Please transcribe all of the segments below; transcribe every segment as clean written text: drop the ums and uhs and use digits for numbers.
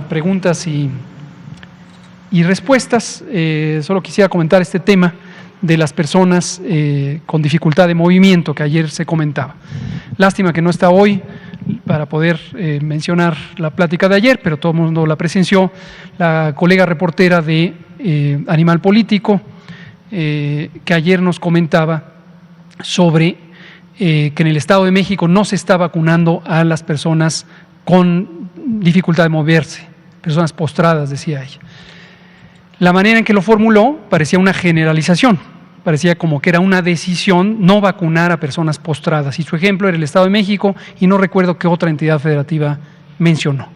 Preguntas y respuestas. Solo quisiera comentar este tema de las personas con dificultad de movimiento que ayer se comentaba. Lástima que no está hoy para poder mencionar la plática de ayer, pero todo el mundo la presenció, la colega reportera de Animal Político, que ayer nos comentaba sobre que en el Estado de México no se está vacunando a las personas con dificultad de moverse, personas postradas, decía ella. La manera en que lo formuló parecía una generalización, parecía como que era una decisión no vacunar a personas postradas, y su ejemplo era el Estado de México, y no recuerdo qué otra entidad federativa mencionó.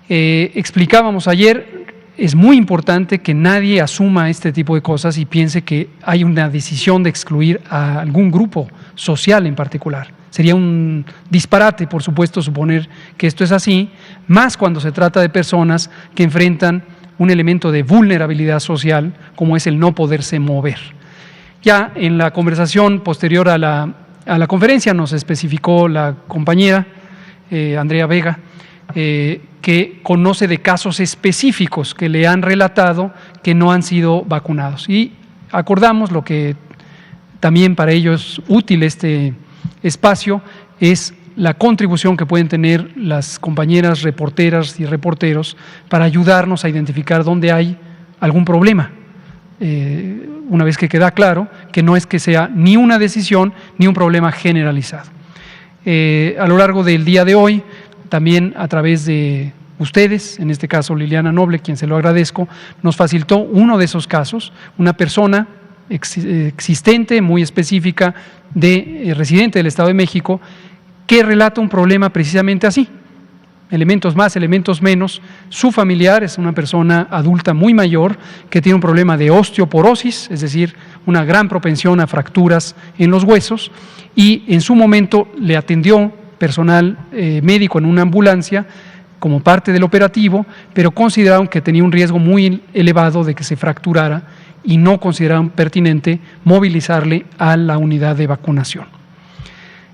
Explicábamos ayer, es muy importante que nadie asuma este tipo de cosas y piense que hay una decisión de excluir a algún grupo social en particular. Sería un disparate, por supuesto, suponer que esto es así, más cuando se trata de personas que enfrentan un elemento de vulnerabilidad social, como es el no poderse mover. Ya en la conversación posterior a la conferencia nos especificó la compañera Andrea Vega, que conoce de casos específicos que le han relatado que no han sido vacunados. Y acordamos lo que también para ellos es útil este espacio, es la contribución que pueden tener las compañeras reporteras y reporteros para ayudarnos a identificar dónde hay algún problema. Una vez que queda claro que no es que sea ni una decisión ni un problema generalizado. A lo largo del día de hoy, también a través de ustedes, en este caso Liliana Noble, quien se lo agradezco, nos facilitó uno de esos casos, una persona existente, muy específica, residente del Estado de México, que relata un problema precisamente así, elementos más, elementos menos. Su familiar es una persona adulta muy mayor que tiene un problema de osteoporosis, es decir, una gran propensión a fracturas en los huesos, y en su momento le atendió personal médico en una ambulancia como parte del operativo, pero consideraron que tenía un riesgo muy elevado de que se fracturara y no consideraron pertinente movilizarle a la unidad de vacunación.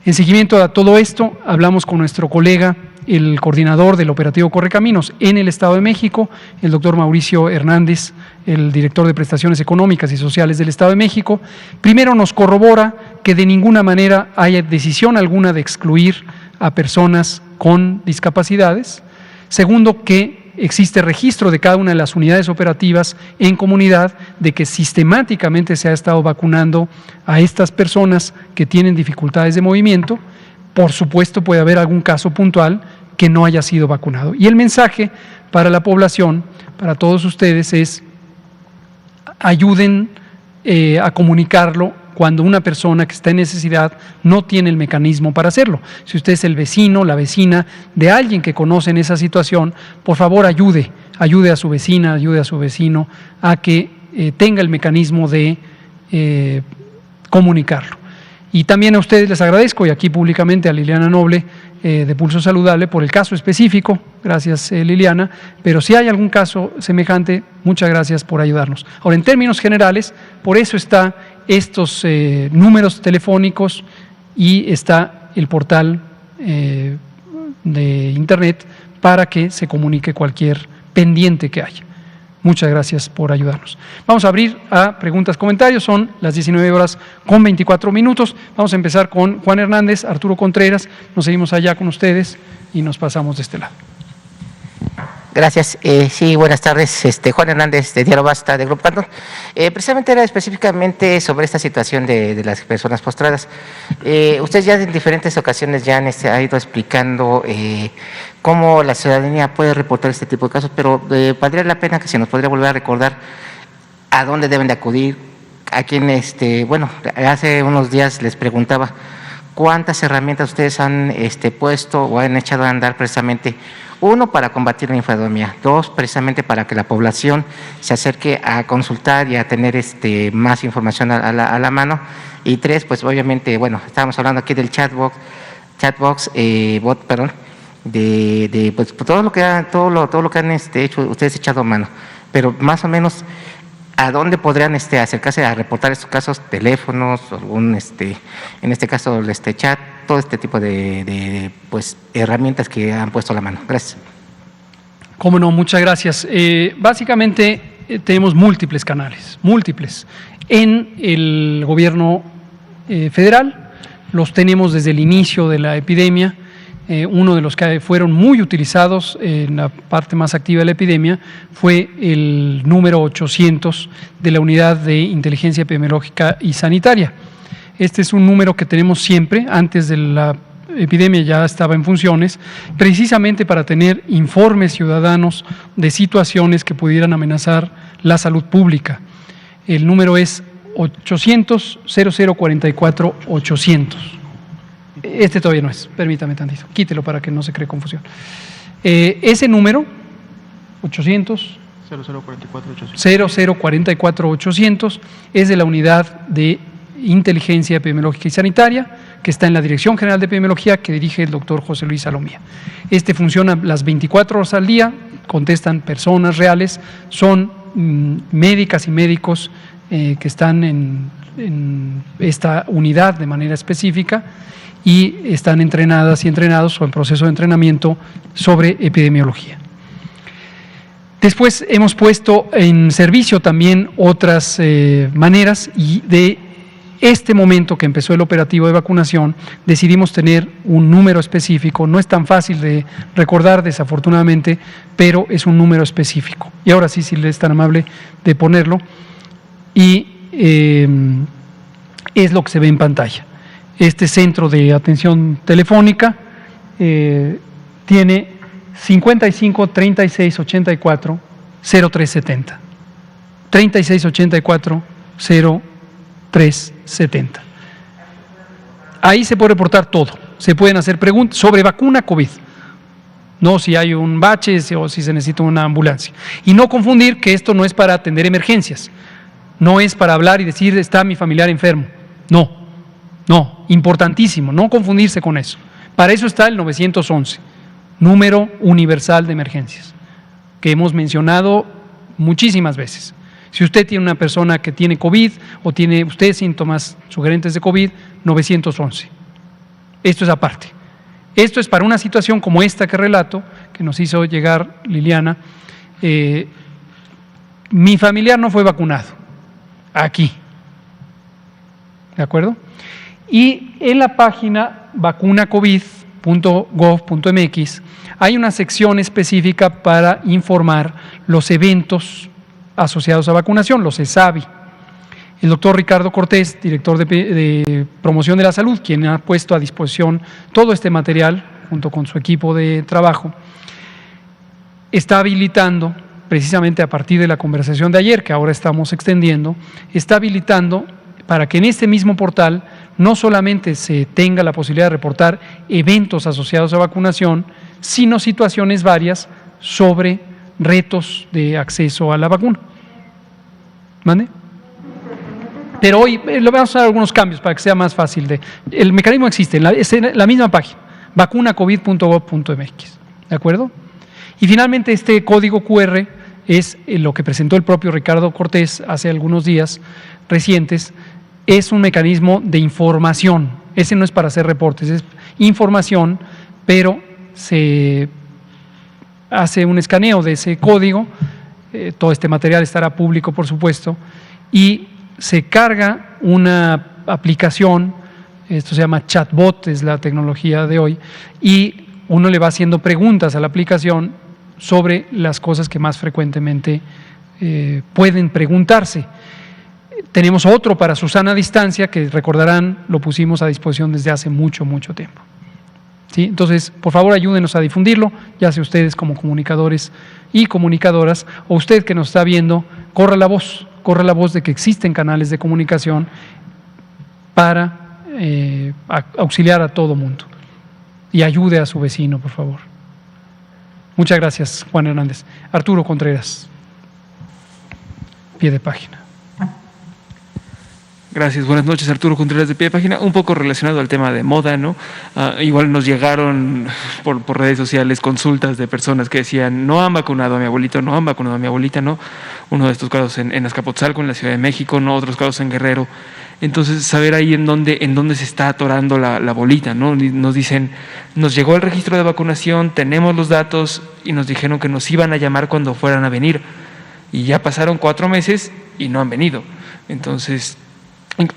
En seguimiento a todo esto, hablamos con nuestro colega, el coordinador del operativo Correcaminos en el Estado de México, el doctor Mauricio Hernández, el director de Prestaciones Económicas y Sociales del Estado de México. Primero nos corrobora que de ninguna manera haya decisión alguna de excluir a personas con discapacidades. Segundo, que existe registro de cada una de las unidades operativas en comunidad de que sistemáticamente se ha estado vacunando a estas personas que tienen dificultades de movimiento. Por supuesto, puede haber algún caso puntual que no haya sido vacunado. Y el mensaje para la población, para todos ustedes, es ayuden a comunicarlo cuando una persona que está en necesidad no tiene el mecanismo para hacerlo. Si usted es el vecino, la vecina de alguien que conoce en esa situación, por favor ayude a su vecina, ayude a su vecino a que tenga el mecanismo de comunicarlo. Y también a ustedes les agradezco, y aquí públicamente a Liliana Noble de Pulso Saludable por el caso específico, gracias Liliana, pero si hay algún caso semejante, muchas gracias por ayudarnos. Ahora, en términos generales, por eso está estos números telefónicos y está el portal de internet para que se comunique cualquier pendiente que haya. Muchas gracias por ayudarnos. Vamos a abrir a preguntas, comentarios, son las 19:24. Vamos a empezar con Juan Hernández, Arturo Contreras, nos seguimos allá con ustedes y nos pasamos de este lado. Gracias. Sí, buenas tardes. Juan Hernández, de Diario Basta, de Grupo Andon. Precisamente era específicamente sobre esta situación de las personas postradas. Ustedes ya en diferentes ocasiones ya han ha ido explicando cómo la ciudadanía puede reportar este tipo de casos, pero valdría la pena que se nos podría volver a recordar a dónde deben de acudir, a quién, bueno, hace unos días les preguntaba cuántas herramientas ustedes han puesto o han echado a andar precisamente. Uno, para combatir la infodomía. Dos, precisamente para que la población se acerque a consultar y a tener más información a la mano. Y tres, pues obviamente, bueno, estábamos hablando aquí del bot, perdón, de pues todo lo que han hecho, ustedes echado mano. Pero más o menos, ¿a dónde podrían acercarse a reportar estos casos? Teléfonos, algún en este caso chat, todo este tipo de pues herramientas que han puesto a la mano. Gracias. Cómo no, muchas gracias. Básicamente tenemos múltiples canales, múltiples. En el gobierno federal los tenemos desde el inicio de la epidemia. Uno de los que fueron muy utilizados en la parte más activa de la epidemia fue el número 800 de la Unidad de Inteligencia Epidemiológica y Sanitaria. Este es un número que tenemos siempre, antes de la epidemia ya estaba en funciones, precisamente para tener informes ciudadanos de situaciones que pudieran amenazar la salud pública. El número es 800-0044-800. Este todavía no es, permítame tantito, quítelo para que no se cree confusión. Ese número, 800 0044-800, es de la Unidad de Inteligencia Epidemiológica y Sanitaria, que está en la Dirección General de Epidemiología, que dirige el doctor José Luis Salomía. Este funciona las 24 horas al día, contestan personas reales, son médicas y médicos que están en esta unidad de manera específica y están entrenadas y entrenados o en proceso de entrenamiento sobre epidemiología. Después hemos puesto en servicio también otras maneras y de este momento que empezó el operativo de vacunación decidimos tener un número específico, no es tan fácil de recordar desafortunadamente, pero es un número específico. Y ahora sí, si es tan amable de ponerlo, y es lo que se ve en pantalla. Este centro de atención telefónica tiene 55 36 84 0370. 36 84 0370. Ahí se puede reportar todo. Se pueden hacer preguntas sobre vacuna COVID. No si hay un bache o si se necesita una ambulancia. Y no confundir que esto no es para atender emergencias. No es para hablar y decir está mi familiar enfermo. No, importantísimo, no confundirse con eso. Para eso está el 911, número universal de emergencias, que hemos mencionado muchísimas veces. Si usted tiene una persona que tiene COVID o tiene usted síntomas sugerentes de COVID, 911. Esto es aparte. Esto es para una situación como esta que relato, que nos hizo llegar Liliana. Mi familiar no fue vacunado, aquí. ¿De acuerdo? Y en la página vacunacovid.gov.mx hay una sección específica para informar los eventos asociados a vacunación, los ESAVI. El doctor Ricardo Cortés, director de Promoción de la Salud, quien ha puesto a disposición todo este material junto con su equipo de trabajo, está habilitando, precisamente a partir de la conversación de ayer, que ahora estamos extendiendo, está habilitando para que en este mismo portal no solamente se tenga la posibilidad de reportar eventos asociados a vacunación, sino situaciones varias sobre retos de acceso a la vacuna. ¿Mande? Pero hoy le vamos a dar algunos cambios para que sea más fácil. El mecanismo existe, es en la misma página, vacunacovid.gov.mx. ¿De acuerdo? Y finalmente este código QR es lo que presentó el propio Ricardo Cortés hace algunos días recientes. Es un mecanismo de información, ese no es para hacer reportes, es información, pero se hace un escaneo de ese código, todo este material estará público por supuesto, y se carga una aplicación, esto se llama chatbot, es la tecnología de hoy, y uno le va haciendo preguntas a la aplicación sobre las cosas que más frecuentemente pueden preguntarse. Tenemos otro para su sana distancia, que recordarán, lo pusimos a disposición desde hace mucho tiempo. ¿Sí? Entonces, por favor, ayúdenos a difundirlo, ya sea ustedes como comunicadores y comunicadoras, o usted que nos está viendo, corra la voz de que existen canales de comunicación para auxiliar a todo mundo. Y ayude a su vecino, por favor. Muchas gracias, Juan Hernández. Arturo Contreras, pie de página. Gracias, buenas noches, Arturo Contreras de Pie de Página. Un poco relacionado al tema de moda, ¿no? Igual nos llegaron por redes sociales consultas de personas que decían no han vacunado a mi abuelito, no han vacunado a mi abuelita, ¿no? Uno de estos casos en Azcapotzalco, en la Ciudad de México, ¿no? Otros casos en Guerrero. Entonces, saber ahí en dónde se está atorando la bolita, ¿no? Nos dicen, nos llegó el registro de vacunación, tenemos los datos y nos dijeron que nos iban a llamar cuando fueran a venir. Y ya pasaron 4 meses y no han venido. Entonces,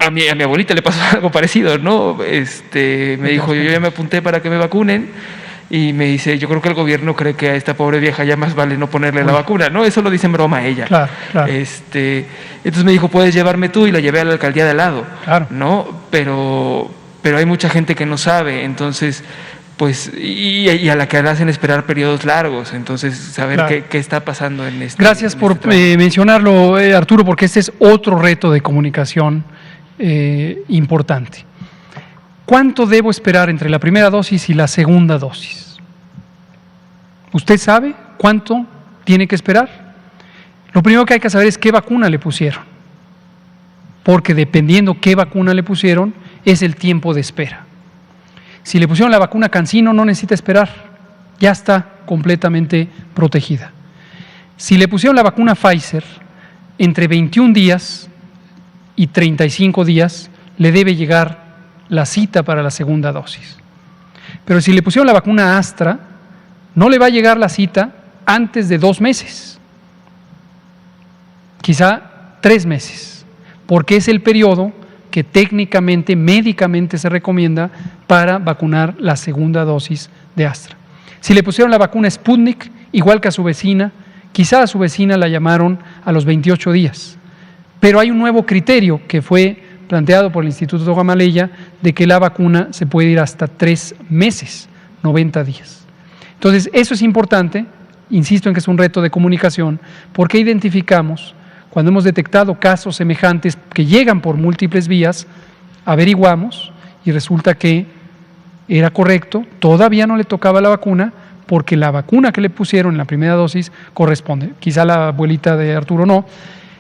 a mi abuelita le pasó algo parecido, ¿no? Me dijo, yo ya me apunté para que me vacunen. Y me dice, yo creo que el gobierno cree que a esta pobre vieja ya más vale no ponerle la vacuna, ¿no? Eso lo dice en broma ella. Claro, claro. Entonces me dijo, puedes llevarme tú, y la llevé a la alcaldía de al lado, claro, ¿no? Pero hay mucha gente que no sabe, entonces, pues, y a la que le hacen esperar periodos largos, entonces saber claro. qué está pasando en este. Gracias por mencionarlo, Arturo, porque este es otro reto de comunicación importante. ¿Cuánto debo esperar entre la primera dosis y la segunda dosis? ¿Usted sabe cuánto tiene que esperar? Lo primero que hay que saber es qué vacuna le pusieron, porque dependiendo qué vacuna le pusieron, es el tiempo de espera. Si le pusieron la vacuna CanSino, no necesita esperar, ya está completamente protegida. Si le pusieron la vacuna Pfizer, entre 21 días y 35 días le debe llegar la cita para la segunda dosis. Pero si le pusieron la vacuna Astra, no le va a llegar la cita antes de 2 meses, quizá 3 meses, porque es el periodo que técnicamente, médicamente se recomienda para vacunar la segunda dosis de Astra. Si le pusieron la vacuna Sputnik, igual que a su vecina, quizá a su vecina la llamaron a los 28 días, pero hay un nuevo criterio que fue planteado por el Instituto Gamaleya de que la vacuna se puede ir hasta 3 meses, 90 días. Entonces, eso es importante, insisto en que es un reto de comunicación, porque identificamos, cuando hemos detectado casos semejantes que llegan por múltiples vías, averiguamos y resulta que era correcto, todavía no le tocaba la vacuna, porque la vacuna que le pusieron en la primera dosis corresponde. Quizá la abuelita de Arturo no.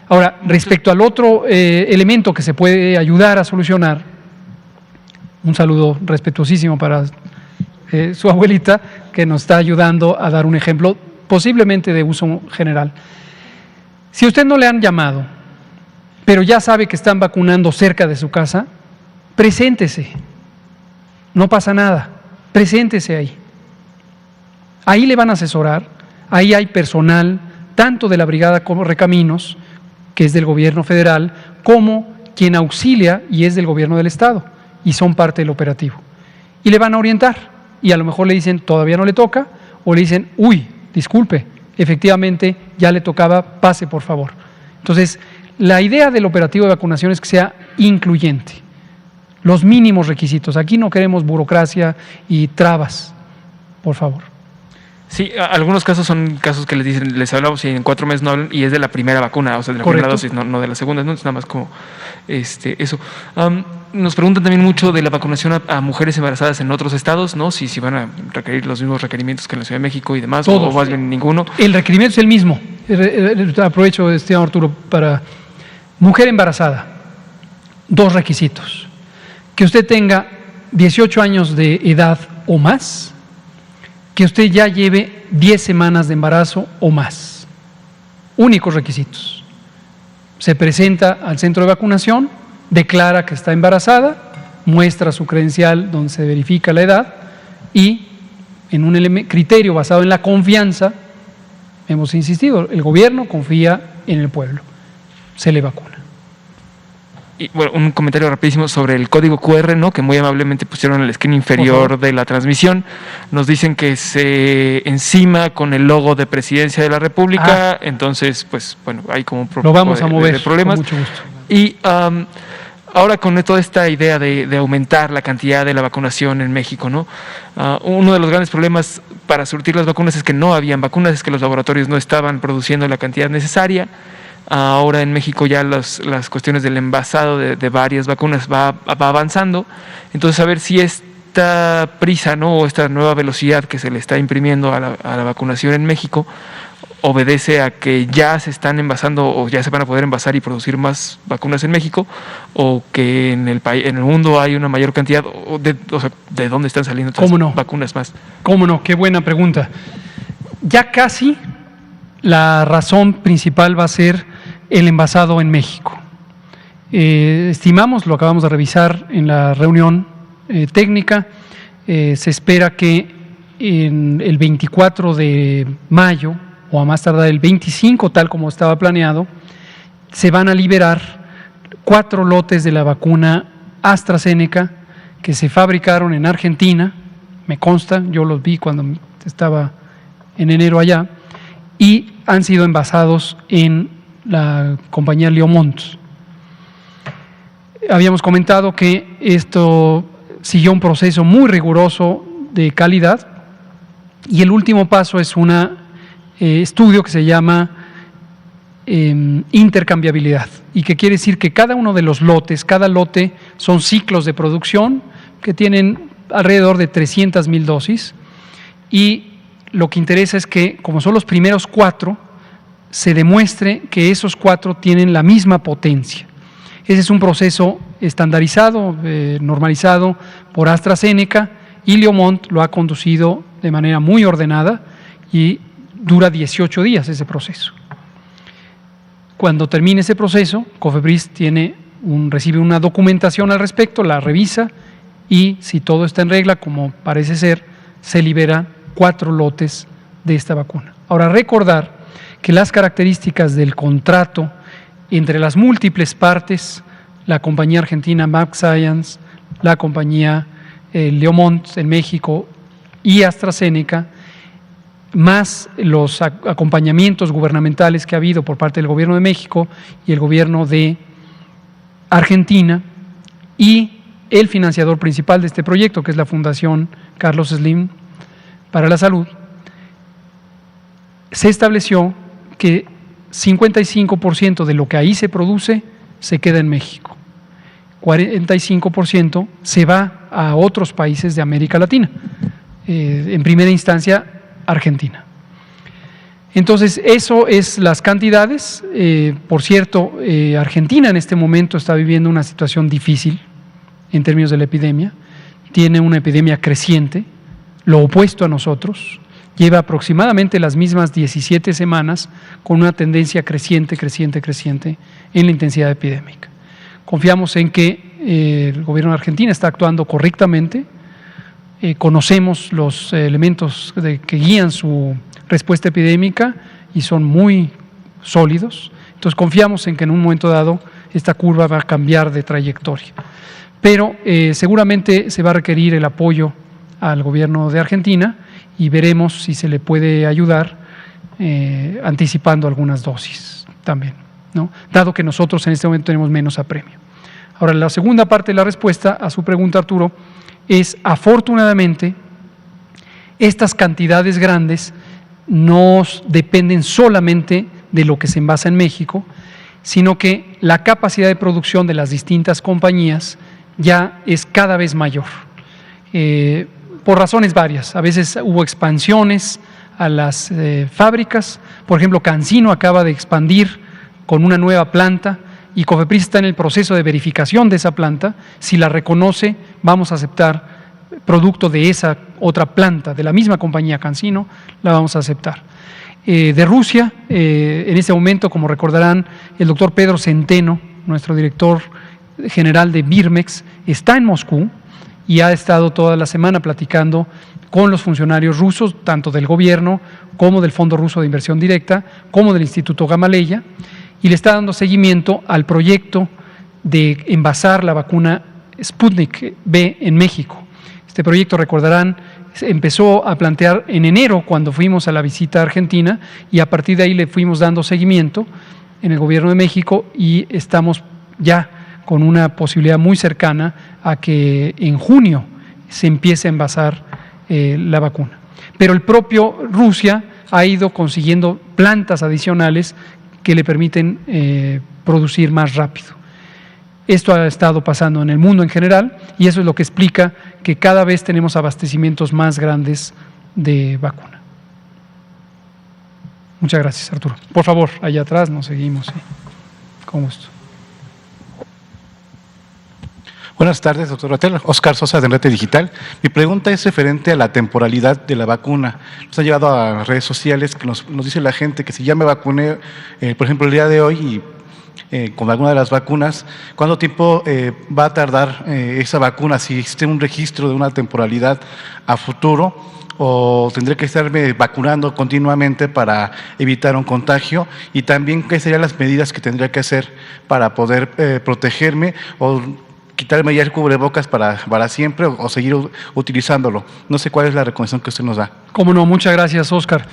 Ahora, respecto al otro elemento que se puede ayudar a solucionar, un saludo respetuosísimo para su abuelita, que nos está ayudando a dar un ejemplo posiblemente de uso general. Si a usted no le han llamado, pero ya sabe que están vacunando cerca de su casa, preséntese, no pasa nada, preséntese ahí. Ahí le van a asesorar, ahí hay personal, tanto de la Brigada Correcaminos, que es del gobierno federal, como quien auxilia y es del gobierno del estado, y son parte del operativo. Y le van a orientar, y a lo mejor le dicen, todavía no le toca, o le dicen, uy, disculpe, efectivamente ya le tocaba, pase por favor. Entonces, la idea del operativo de vacunación es que sea incluyente, los mínimos requisitos. Aquí no queremos burocracia y trabas, por favor. Sí, algunos casos son casos que les dicen, les hablamos y en 4 meses no hablan, y es de la primera vacuna, o sea, de la primera dosis, no de la segunda, no es nada más como eso. Nos preguntan también mucho de la vacunación a mujeres embarazadas en otros estados, ¿no? Si van a requerir los mismos requerimientos que en la Ciudad de México y demás, todos, o más bien ninguno. El requerimiento es el mismo. Aprovecho, estimado Arturo, para mujer embarazada, 2 requisitos. Que usted tenga 18 años de edad o más, que usted ya lleve 10 semanas de embarazo o más. Únicos requisitos. Se presenta al centro de vacunación, declara que está embarazada, muestra su credencial donde se verifica la edad y en un criterio basado en la confianza, hemos insistido, el gobierno confía en el pueblo, se le vacuna. Y bueno, un comentario rapidísimo sobre el código QR, ¿no? Que muy amablemente pusieron en el esquina inferior de la transmisión. Nos dicen que se encima con el logo de Presidencia de la República, entonces, pues, bueno, hay como un lo vamos a mover, de problemas. Con mucho gusto. Y ahora con toda esta idea de aumentar la cantidad de la vacunación en México, ¿no? Uno de los grandes problemas para surtir las vacunas es que no habían vacunas, es que los laboratorios no estaban produciendo la cantidad necesaria. Ahora en México ya las cuestiones del envasado de varias vacunas va avanzando, entonces a ver si esta prisa, ¿no? O esta nueva velocidad que se le está imprimiendo a la vacunación en México obedece a que ya se están envasando o ya se van a poder envasar y producir más vacunas en México, o que en el mundo hay una mayor cantidad, o sea, ¿de dónde están saliendo otras vacunas más? ¿Cómo no? Qué buena pregunta. Ya casi la razón principal va a ser el envasado en México. Estimamos, lo acabamos de revisar en la reunión técnica, se espera que en el 24 de mayo o a más tardar el 25, tal como estaba planeado, se van a liberar 4 lotes de la vacuna AstraZeneca que se fabricaron en Argentina, me consta, yo los vi cuando estaba en enero allá, y han sido envasados en la compañía Leomont. Habíamos comentado que esto siguió un proceso muy riguroso de calidad y el último paso es un estudio que se llama intercambiabilidad, y que quiere decir que cada uno de los lotes, cada lote son ciclos de producción que tienen alrededor de 300,000 dosis, y lo que interesa es que, como son los primeros 4, se demuestre que esos 4 tienen la misma potencia. Ese es un proceso estandarizado, normalizado por AstraZeneca, y Leomont lo ha conducido de manera muy ordenada y dura 18 días ese proceso. Cuando termine ese proceso, COFEPRIS recibe una documentación al respecto, la revisa y si todo está en regla, como parece ser, se libera 4 lotes de esta vacuna. Ahora, recordar que las características del contrato entre las múltiples partes, la compañía argentina mAbxience, la compañía Leomont en México y AstraZeneca, más los acompañamientos gubernamentales que ha habido por parte del Gobierno de México y el Gobierno de Argentina, y el financiador principal de este proyecto, que es la Fundación Carlos Slim para la Salud, se estableció que 55% de lo que ahí se produce se queda en México, 45% se va a otros países de América Latina, en primera instancia Argentina. Entonces, eso es las cantidades. Por cierto, Argentina en este momento está viviendo una situación difícil en términos de la epidemia, tiene una epidemia creciente, lo opuesto a nosotros, lleva aproximadamente las mismas 17 semanas con una tendencia creciente en la intensidad epidémica. Confiamos en que el gobierno de Argentina está actuando correctamente, conocemos los elementos que guían su respuesta epidémica y son muy sólidos, entonces confiamos en que en un momento dado esta curva va a cambiar de trayectoria. Pero seguramente se va a requerir el apoyo al gobierno de Argentina y veremos si se le puede ayudar anticipando algunas dosis también, ¿no? Dado que nosotros en este momento tenemos menos apremio. Ahora, la segunda parte de la respuesta a su pregunta, Arturo, es afortunadamente estas cantidades grandes no dependen solamente de lo que se envasa en México, sino que la capacidad de producción de las distintas compañías ya es cada vez mayor, por razones varias. A veces hubo expansiones a las fábricas, por ejemplo, CanSino acaba de expandir con una nueva planta y COFEPRIS está en el proceso de verificación de esa planta. Si la reconoce, vamos a aceptar producto de esa otra planta, de la misma compañía CanSino, la vamos a aceptar. De Rusia, en este momento, como recordarán, el doctor Pedro Centeno, nuestro director general de Birmex, está en Moscú y ha estado toda la semana platicando con los funcionarios rusos, tanto del gobierno como del Fondo Ruso de Inversión Directa, como del Instituto Gamaleya, y le está dando seguimiento al proyecto de envasar la vacuna Sputnik V en México. Este proyecto, recordarán, empezó a plantear en enero cuando fuimos a la visita a Argentina y a partir de ahí le fuimos dando seguimiento en el gobierno de México y estamos ya con una posibilidad muy cercana a que en junio se empiece a envasar la vacuna. Pero el propio Rusia ha ido consiguiendo plantas adicionales que le permiten producir más rápido. Esto ha estado pasando en el mundo en general y eso es lo que explica que cada vez tenemos abastecimientos más grandes de vacuna. Muchas gracias, Arturo. Por favor, allá atrás nos seguimos. ¿Sí? Con gusto. Buenas tardes, doctor Ratel. Oscar Sosa, de Enrete Digital. Mi pregunta es referente a la temporalidad de la vacuna. Nos ha llevado a redes sociales que nos dice la gente que si ya me vacuné, por ejemplo, el día de hoy y con alguna de las vacunas, ¿cuánto tiempo va a tardar esa vacuna? Si existe un registro de una temporalidad a futuro, o tendré que estarme vacunando continuamente para evitar un contagio, y también qué serían las medidas que tendría que hacer para poder protegerme, o quitarme ya el cubrebocas para siempre, o seguir utilizándolo. No sé cuál es la recomendación que usted nos da. Cómo no, muchas gracias, Óscar.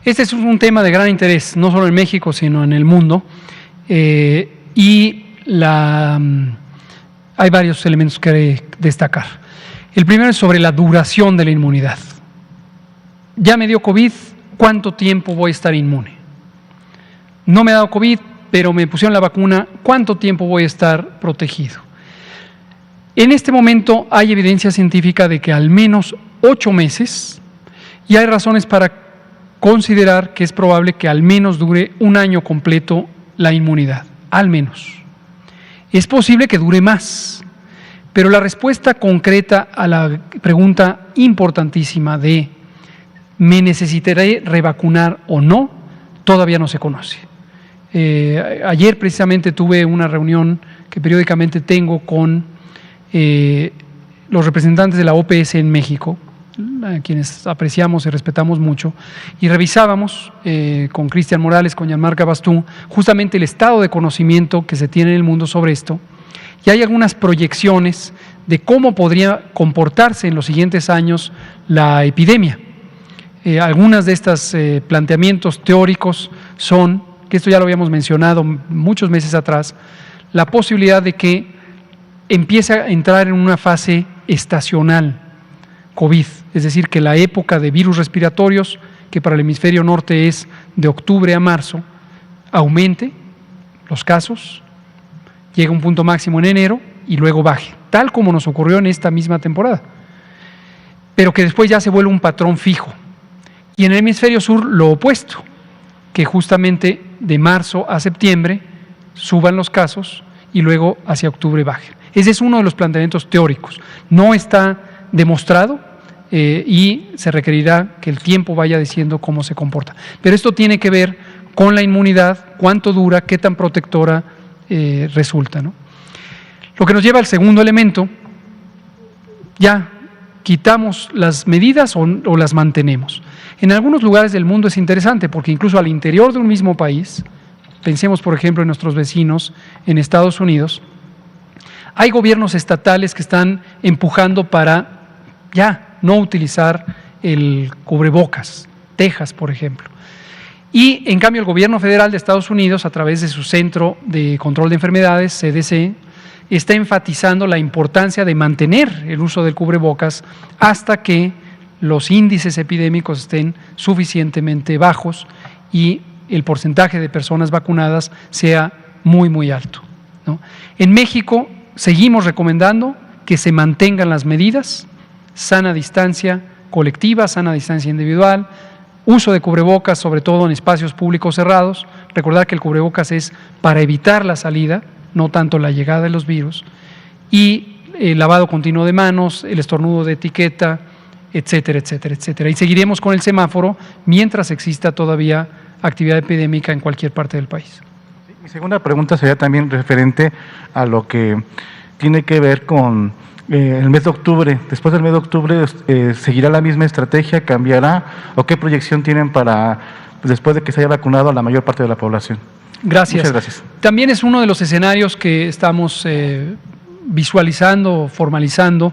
Este es un tema de gran interés, no solo en México, sino en el mundo. Hay varios elementos que destacar. El primero es sobre la duración de la inmunidad. Ya me dio COVID, ¿cuánto tiempo voy a estar inmune? No me ha dado COVID, pero me pusieron la vacuna, ¿cuánto tiempo voy a estar protegido? En este momento hay evidencia científica de que al menos 8 meses, y hay razones para considerar que es probable que al menos dure un año completo la inmunidad, al menos. Es posible que dure más, pero la respuesta concreta a la pregunta importantísima de ¿me necesitaré revacunar o no? Todavía no se conoce. Ayer precisamente tuve una reunión que periódicamente tengo con los representantes de la OPS en México, a quienes apreciamos y respetamos mucho, y revisábamos con Cristian Morales, con Gianmarco Bastú, justamente el estado de conocimiento que se tiene en el mundo sobre esto, y hay algunas proyecciones de cómo podría comportarse en los siguientes años la epidemia. Algunas de estos planteamientos teóricos son, que esto ya lo habíamos mencionado muchos meses atrás, la posibilidad de que empiece a entrar en una fase estacional COVID, es decir, que la época de virus respiratorios, que para el hemisferio norte es de octubre a marzo, aumente los casos, llegue a un punto máximo en enero y luego baje, tal como nos ocurrió en esta misma temporada, pero que después ya se vuelve un patrón fijo. Y en el hemisferio sur lo opuesto, que justamente de marzo a septiembre suban los casos y luego hacia octubre bajen. Ese es uno de los planteamientos teóricos. No está demostrado y se requerirá que el tiempo vaya diciendo cómo se comporta. Pero esto tiene que ver con la inmunidad, cuánto dura, qué tan protectora resulta, ¿no? Lo que nos lleva al segundo elemento, ya quitamos las medidas o las mantenemos. En algunos lugares del mundo es interesante porque incluso al interior de un mismo país, pensemos por ejemplo en nuestros vecinos en Estados Unidos, hay gobiernos estatales que están empujando para ya no utilizar el cubrebocas, Texas por ejemplo. Y en cambio el gobierno federal de Estados Unidos, a través de su Centro de Control de Enfermedades, CDC, está enfatizando la importancia de mantener el uso del cubrebocas hasta que los índices epidémicos estén suficientemente bajos y el porcentaje de personas vacunadas sea muy, muy alto, ¿no? En México seguimos recomendando que se mantengan las medidas, sana distancia colectiva, sana distancia individual, uso de cubrebocas, sobre todo en espacios públicos cerrados. Recordar que el cubrebocas es para evitar la salida, no tanto la llegada de los virus, y el lavado continuo de manos, el estornudo de etiqueta, etcétera, etcétera, etcétera. Y seguiremos con el semáforo mientras exista todavía actividad epidémica en cualquier parte del país. Mi segunda pregunta sería también referente a lo que tiene que ver con el mes de octubre. Después del mes de octubre, ¿seguirá la misma estrategia? ¿Cambiará? ¿O qué proyección tienen para después de que se haya vacunado a la mayor parte de la población? Gracias. Muchas gracias. También es uno de los escenarios que estamos visualizando, formalizando.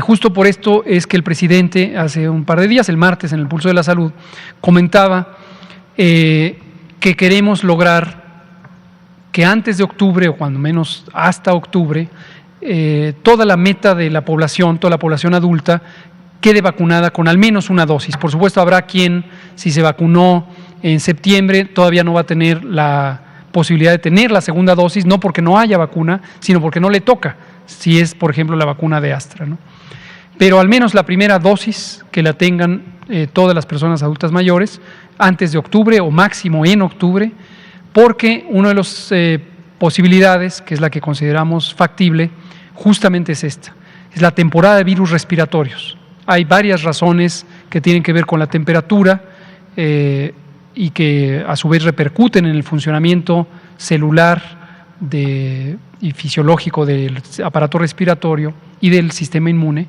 Justo por esto es que el presidente hace un par de días, el martes, en el Pulso de la Salud, comentaba que queremos lograr que antes de octubre, o cuando menos hasta octubre, toda la meta de la población, toda la población adulta, quede vacunada con al menos una dosis. Por supuesto, habrá quien, si se vacunó en septiembre, todavía no va a tener la posibilidad de tener la segunda dosis, no porque no haya vacuna, sino porque no le toca, si es, por ejemplo, la vacuna de Astra, ¿no? Pero al menos la primera dosis que la tengan todas las personas adultas mayores antes de octubre o máximo en octubre, porque una de las posibilidades, que es la que consideramos factible, justamente es esta, es la temporada de virus respiratorios. Hay varias razones que tienen que ver con la temperatura y que a su vez repercuten en el funcionamiento celular y fisiológico del aparato respiratorio y del sistema inmune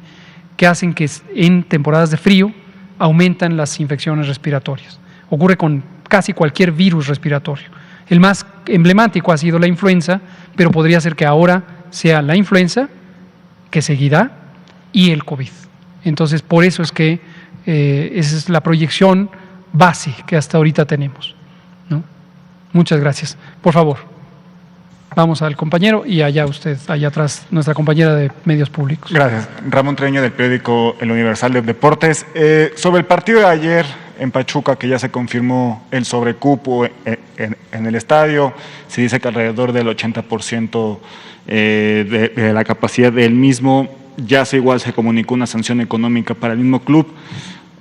que hacen que en temporadas de frío aumentan las infecciones respiratorias. Ocurre con casi cualquier virus respiratorio. El más emblemático ha sido la influenza, pero podría ser que ahora sea la influenza, que seguirá, y el COVID. Entonces, por eso es que esa es la proyección base que hasta ahorita tenemos, ¿no? Muchas gracias. Por favor, vamos al compañero y allá usted, allá atrás, nuestra compañera de medios públicos. Gracias. Ramón Treño, del periódico El Universal de Deportes. Sobre el partido de ayer en Pachuca, que ya se confirmó el sobrecupo en el estadio, se dice que alrededor del 80% de la capacidad del mismo. Ya igual se comunicó una sanción económica para el mismo club.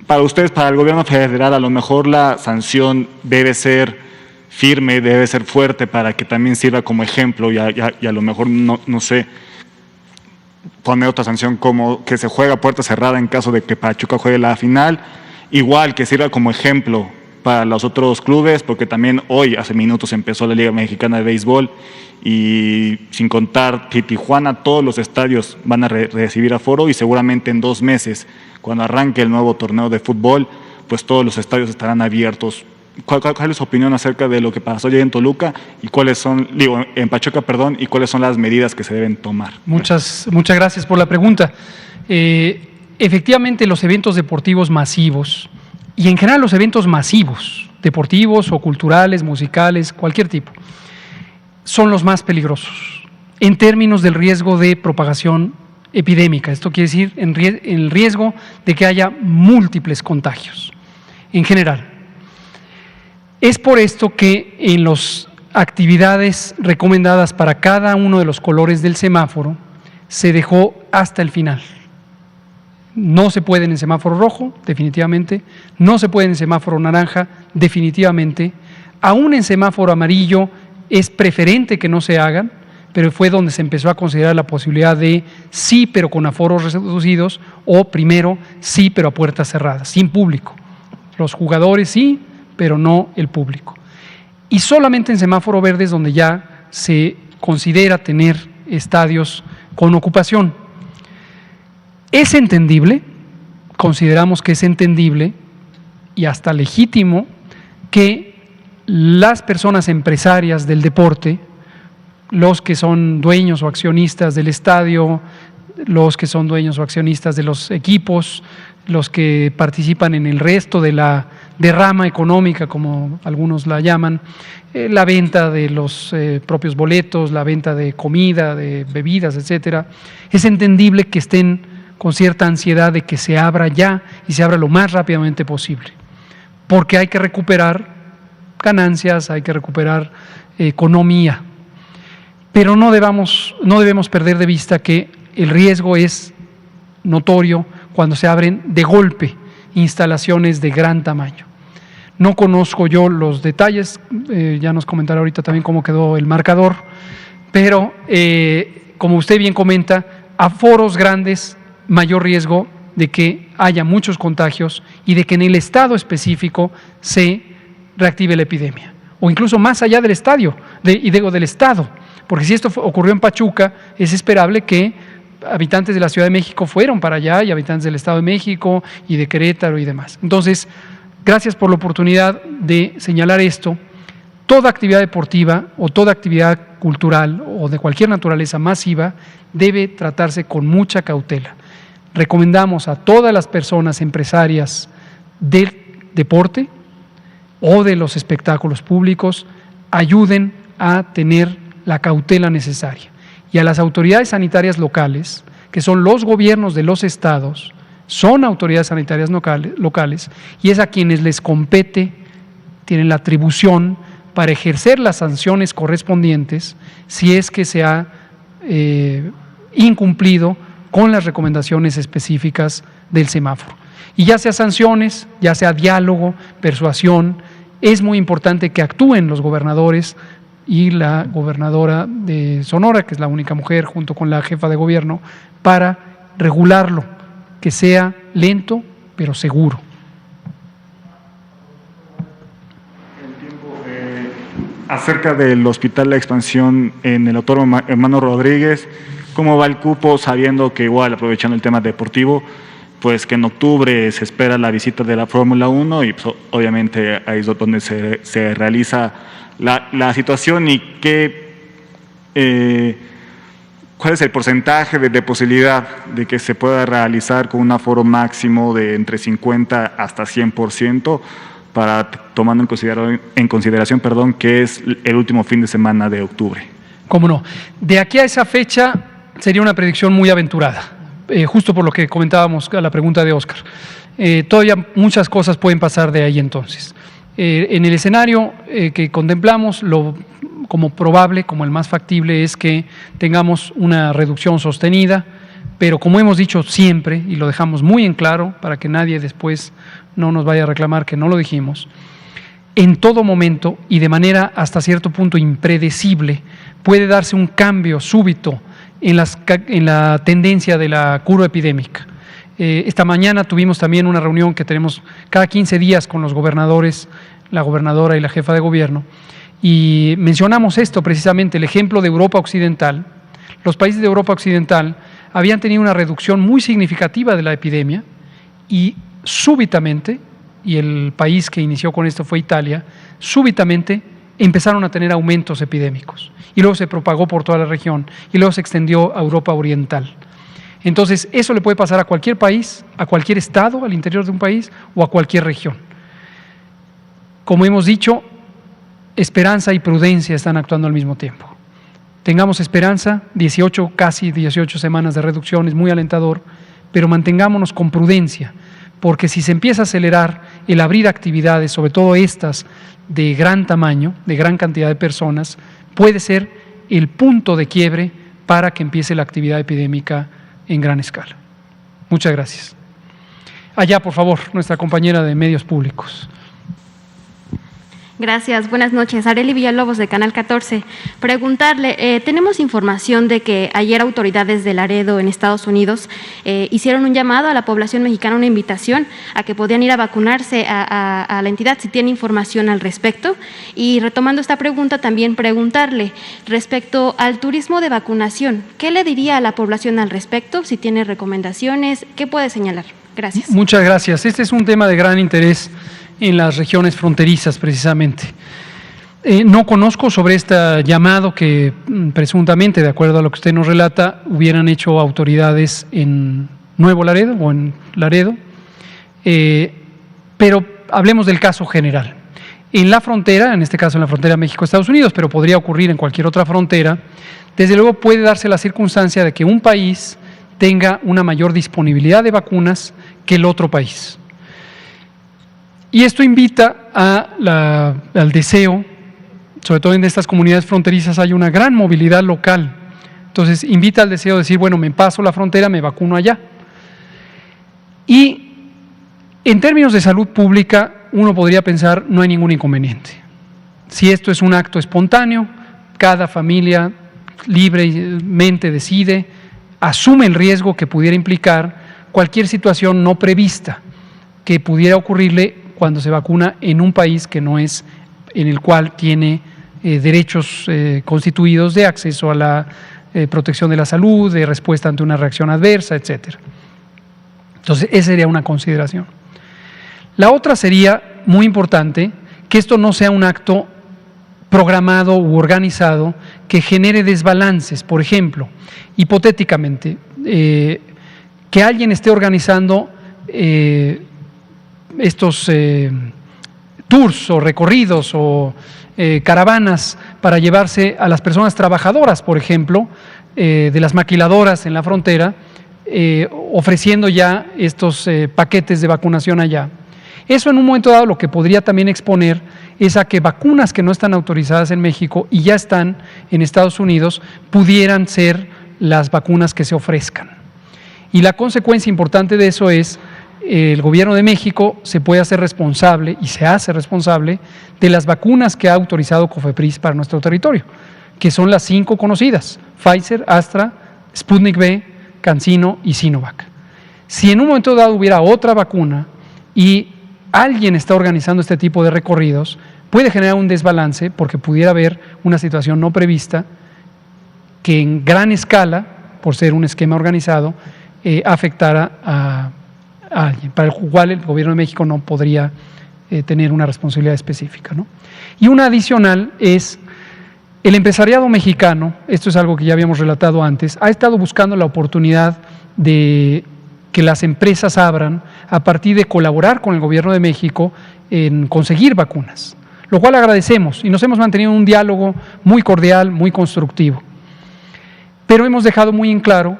Para ustedes, para el gobierno federal, a lo mejor la sanción debe ser firme, debe ser fuerte para que también sirva como ejemplo y a lo mejor, no sé, poner otra sanción como que se juega a puerta cerrada en caso de que Pachuca juegue la final, igual que sirva como ejemplo para los otros clubes, porque también hoy, hace minutos, empezó la Liga Mexicana de Béisbol y sin contar que Tijuana, todos los estadios van a recibir aforo y seguramente en 2 meses, cuando arranque el nuevo torneo de fútbol, pues todos los estadios estarán abiertos. ¿Cuál es su opinión acerca de lo que pasó ayer en Toluca y en Pachuca, y cuáles son las medidas que se deben tomar? Muchas gracias por la pregunta. Efectivamente, los eventos deportivos masivos y en general los eventos masivos, deportivos o culturales, musicales, cualquier tipo, son los más peligrosos en términos del riesgo de propagación epidémica. Esto quiere decir el riesgo de que haya múltiples contagios en general. Es por esto que en las actividades recomendadas para cada uno de los colores del semáforo se dejó hasta el final. No se puede en semáforo rojo, definitivamente, no se puede en semáforo naranja, definitivamente, aún en semáforo amarillo es preferente que no se hagan, pero fue donde se empezó a considerar la posibilidad de sí, pero con aforos reducidos, o primero, sí, pero a puertas cerradas, sin público. Los jugadores sí, pero no el público. Y solamente en semáforo verde es donde ya se considera tener estadios con ocupación. Es entendible, consideramos que es entendible y hasta legítimo que las personas empresarias del deporte, los que son dueños o accionistas del estadio, los que son dueños o accionistas de los equipos, los que participan en el resto de la derrama económica, como algunos la llaman, la venta de los propios boletos, la venta de comida, de bebidas, etcétera. Es entendible que estén con cierta ansiedad de que se abra ya y se abra lo más rápidamente posible, porque hay que recuperar ganancias, hay que recuperar economía, pero no debemos perder de vista que el riesgo es notorio cuando se abren de golpe instalaciones de gran tamaño. No conozco yo los detalles, ya nos comentará ahorita también cómo quedó el marcador, pero como usted bien comenta, aforos grandes, mayor riesgo de que haya muchos contagios y de que en el estado específico se reactive la epidemia, o incluso más allá del estadio, del estado, porque si esto ocurrió en Pachuca, es esperable que habitantes de la Ciudad de México fueron para allá y habitantes del Estado de México y de Querétaro y demás. Entonces, gracias por la oportunidad de señalar esto. Toda actividad deportiva o toda actividad cultural o de cualquier naturaleza masiva debe tratarse con mucha cautela. Recomendamos a todas las personas empresarias del deporte o de los espectáculos públicos ayuden a tener la cautela necesaria. Y a las autoridades sanitarias locales, que son los gobiernos de los estados, son autoridades sanitarias locales y es a quienes les compete, tienen la atribución para ejercer las sanciones correspondientes si es que se ha incumplido con las recomendaciones específicas del semáforo. Y ya sea sanciones, ya sea diálogo, persuasión, es muy importante que actúen los gobernadores y la gobernadora de Sonora, que es la única mujer, junto con la jefa de gobierno, para regularlo, que sea lento pero seguro. acerca del Hospital de Expansión en el Autódromo Hermano Rodríguez, ¿cómo va el cupo, sabiendo que igual, aprovechando el tema deportivo, pues que en octubre se espera la visita de la Fórmula 1 y pues, obviamente ahí es donde se realiza la situación y cuál es el porcentaje de posibilidad de que se pueda realizar con un aforo máximo de entre 50 hasta 100%, tomando en consideración, que es el último fin de semana de octubre? ¿Cómo no? De aquí a esa fecha sería una predicción muy aventurada, justo por lo que comentábamos a la pregunta de Óscar. Todavía muchas cosas pueden pasar de ahí entonces. En el escenario que contemplamos, como probable, como el más factible, es que tengamos una reducción sostenida, pero como hemos dicho siempre, y lo dejamos muy en claro para que nadie después no nos vaya a reclamar que no lo dijimos, en todo momento y de manera hasta cierto punto impredecible puede darse un cambio súbito en la tendencia de la curva epidémica. Esta mañana tuvimos también una reunión que tenemos cada 15 días con los gobernadores, la gobernadora y la jefa de gobierno, y mencionamos esto precisamente, el ejemplo de Europa Occidental. Los países de Europa Occidental habían tenido una reducción muy significativa de la epidemia y súbitamente, y el país que inició con esto fue Italia, súbitamente empezaron a tener aumentos epidémicos y luego se propagó por toda la región y luego se extendió a Europa Oriental. Entonces, eso le puede pasar a cualquier país, a cualquier estado al interior de un país o a cualquier región. Como hemos dicho, esperanza y prudencia están actuando al mismo tiempo. Tengamos esperanza, casi 18 semanas de reducción es muy alentador, pero mantengámonos con prudencia, porque si se empieza a acelerar el abrir actividades, sobre todo estas de gran tamaño, de gran cantidad de personas, puede ser el punto de quiebre para que empiece la actividad epidémica en gran escala. Muchas gracias. Allá, por favor, nuestra compañera de medios públicos. Gracias, buenas noches. Arely Villalobos, de Canal 14. Preguntarle, tenemos información de que ayer autoridades de Laredo, en Estados Unidos, hicieron un llamado a la población mexicana, una invitación a que podían ir a vacunarse a la entidad, si tiene información al respecto. Y retomando esta pregunta, también preguntarle respecto al turismo de vacunación, ¿qué le diría a la población al respecto? Si tiene recomendaciones, ¿qué puede señalar? Gracias. Muchas gracias. Este es un tema de gran interés en las regiones fronterizas, precisamente. No conozco sobre este llamado que presuntamente, de acuerdo a lo que usted nos relata, hubieran hecho autoridades en Nuevo Laredo o en Laredo, pero hablemos del caso general. En la frontera, en este caso en la frontera México-Estados Unidos, pero podría ocurrir en cualquier otra frontera, desde luego puede darse la circunstancia de que un país tenga una mayor disponibilidad de vacunas que el otro país. Y esto invita al deseo, sobre todo en estas comunidades fronterizas hay una gran movilidad local, entonces invita al deseo de decir, bueno, me paso la frontera, me vacuno allá. Y en términos de salud pública, uno podría pensar, no hay ningún inconveniente. Si esto es un acto espontáneo, cada familia libremente decide, asume el riesgo que pudiera implicar cualquier situación no prevista que pudiera ocurrirle cuando se vacuna en un país que no es, en el cual tiene derechos constituidos de acceso a la protección de la salud, de respuesta ante una reacción adversa, etc. Entonces, esa sería una consideración. La otra sería, muy importante, que esto no sea un acto programado u organizado que genere desbalances. Por ejemplo, hipotéticamente, que alguien esté organizando estos tours o recorridos o caravanas para llevarse a las personas trabajadoras, por ejemplo, de las maquiladoras en la frontera, ofreciendo ya estos paquetes de vacunación allá. Eso en un momento dado lo que podría también exponer es a que vacunas que no están autorizadas en México y ya están en Estados Unidos pudieran ser las vacunas que se ofrezcan. Y la consecuencia importante de eso es el gobierno de México se puede hacer responsable y se hace responsable de las vacunas que ha autorizado COFEPRIS para nuestro territorio, que son las 5 conocidas: Pfizer, Astra, Sputnik V, CanSino y Sinovac. Si en un momento dado hubiera otra vacuna y alguien está organizando este tipo de recorridos, puede generar un desbalance porque pudiera haber una situación no prevista que en gran escala, por ser un esquema organizado, afectara a alguien, para el cual el gobierno de México no podría tener una responsabilidad específica, ¿no? Y una adicional es el empresariado mexicano, esto es algo que ya habíamos relatado antes, ha estado buscando la oportunidad de que las empresas abran a partir de colaborar con el gobierno de México en conseguir vacunas, lo cual agradecemos y nos hemos mantenido en un diálogo muy cordial, muy constructivo. Pero hemos dejado muy en claro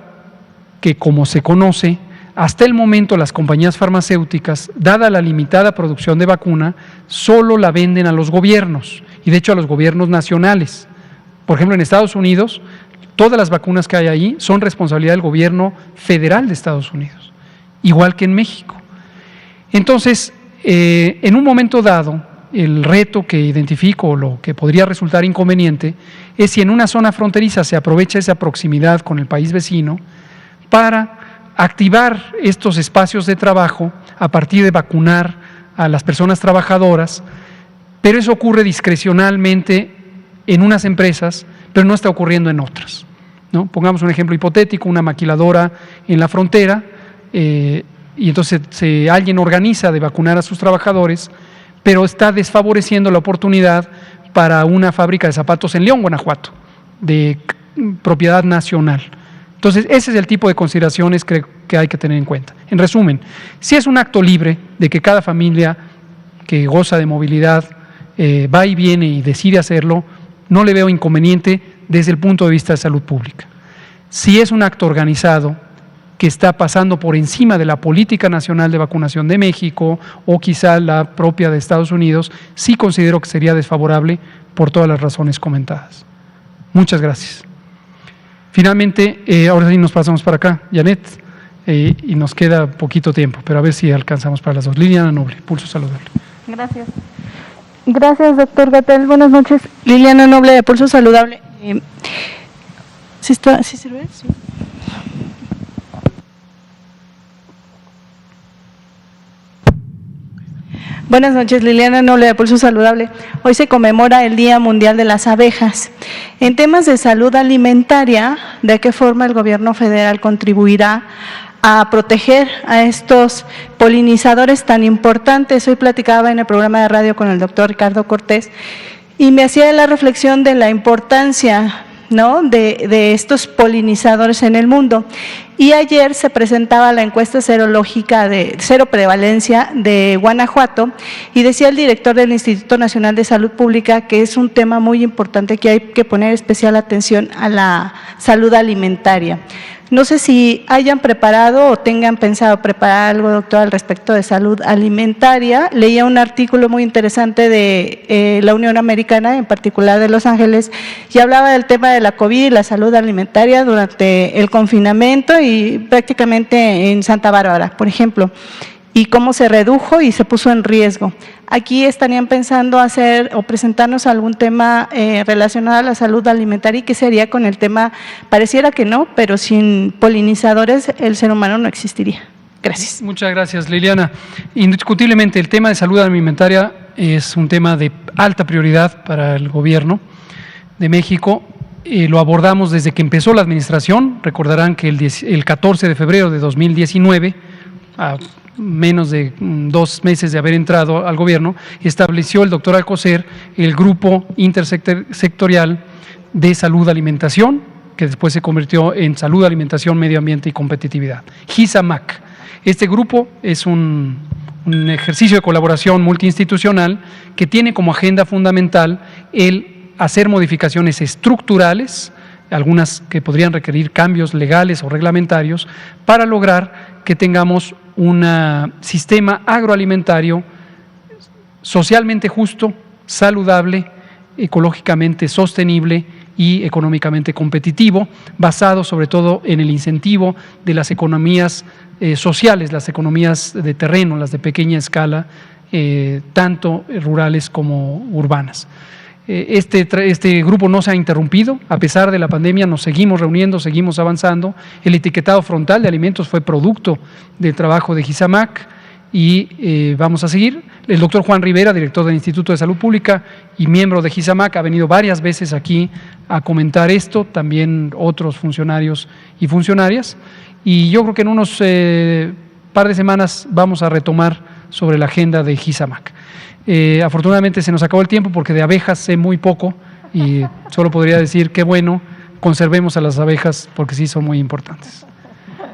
que, como se conoce, hasta el momento las compañías farmacéuticas, dada la limitada producción de vacuna, solo la venden a los gobiernos y de hecho a los gobiernos nacionales. Por ejemplo, en Estados Unidos, todas las vacunas que hay ahí son responsabilidad del gobierno federal de Estados Unidos, igual que en México. Entonces, en un momento dado, el reto que identifico, o lo que podría resultar inconveniente, es si en una zona fronteriza se aprovecha esa proximidad con el país vecino para activar estos espacios de trabajo a partir de vacunar a las personas trabajadoras, pero eso ocurre discrecionalmente en unas empresas, pero no está ocurriendo en otras, ¿no? Pongamos un ejemplo hipotético, una maquiladora en la frontera, y entonces alguien organiza de vacunar a sus trabajadores, pero está desfavoreciendo la oportunidad para una fábrica de zapatos en León, Guanajuato, de propiedad nacional. Entonces, ese es el tipo de consideraciones que hay que tener en cuenta. En resumen, si es un acto libre de que cada familia que goza de movilidad va y viene y decide hacerlo, no le veo inconveniente desde el punto de vista de salud pública. Si es un acto organizado que está pasando por encima de la política nacional de vacunación de México o quizá la propia de Estados Unidos, sí considero que sería desfavorable por todas las razones comentadas. Muchas gracias. Finalmente, ahora sí nos pasamos para acá, Janet, y nos queda poquito tiempo, pero a ver si alcanzamos para las dos. Liliana Noble, Pulso Saludable. Gracias. Gracias, doctor Gatell. Buenas noches. Liliana Noble, de Pulso Saludable. ¿Sí sirve? Sí. Buenas noches, Liliana Noble, de Pulso Saludable. Hoy se conmemora el Día Mundial de las Abejas. En temas de salud alimentaria, ¿de qué forma el gobierno federal contribuirá a proteger a estos polinizadores tan importantes? Hoy platicaba en el programa de radio con el doctor Ricardo Cortés y me hacía la reflexión de la importancia, ¿no?, de estos polinizadores en el mundo. Y ayer se presentaba la encuesta serológica de cero prevalencia de Guanajuato y decía el director del Instituto Nacional de Salud Pública que es un tema muy importante, que hay que poner especial atención a la salud alimentaria. No sé si hayan preparado o tengan pensado preparar algo, doctor, al respecto de salud alimentaria. Leía un artículo muy interesante de la Unión Americana, en particular de Los Ángeles, y hablaba del tema de la COVID y la salud alimentaria durante el confinamiento y prácticamente en Santa Bárbara, por ejemplo, y cómo se redujo y se puso en riesgo. Aquí estarían pensando hacer o presentarnos algún tema relacionado a la salud alimentaria, y qué sería con el tema, pareciera que no, pero sin polinizadores el ser humano no existiría. Gracias. Muchas gracias, Liliana. Indiscutiblemente el tema de salud alimentaria es un tema de alta prioridad para el gobierno de México. Lo abordamos desde que empezó la administración. Recordarán que el 14 de febrero de 2019, a menos de 2 meses de haber entrado al gobierno, estableció el doctor Alcocer el Grupo Intersectorial de Salud Alimentación, que después se convirtió en Salud, Alimentación, Medio Ambiente y Competitividad, GISAMAC. Este grupo es un ejercicio de colaboración multiinstitucional que tiene como agenda fundamental el hacer modificaciones estructurales, algunas que podrían requerir cambios legales o reglamentarios, para lograr que tengamos un sistema agroalimentario socialmente justo, saludable, ecológicamente sostenible y económicamente competitivo, basado sobre todo en el incentivo de las economías sociales, las economías de terreno, las de pequeña escala, tanto rurales como urbanas. Este grupo no se ha interrumpido, a pesar de la pandemia nos seguimos reuniendo, seguimos avanzando. El etiquetado frontal de alimentos fue producto del trabajo de GISAMAC y vamos a seguir. El doctor Juan Rivera, director del Instituto de Salud Pública y miembro de GISAMAC, ha venido varias veces aquí a comentar esto, también otros funcionarios y funcionarias, y yo creo que en unos par de semanas vamos a retomar sobre la agenda de GISAMAC. Afortunadamente se nos acabó el tiempo porque de abejas sé muy poco y solo podría decir que bueno, conservemos a las abejas porque sí son muy importantes.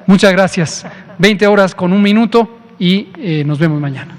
Muchas gracias. 20 horas con 1 minuto y nos vemos mañana.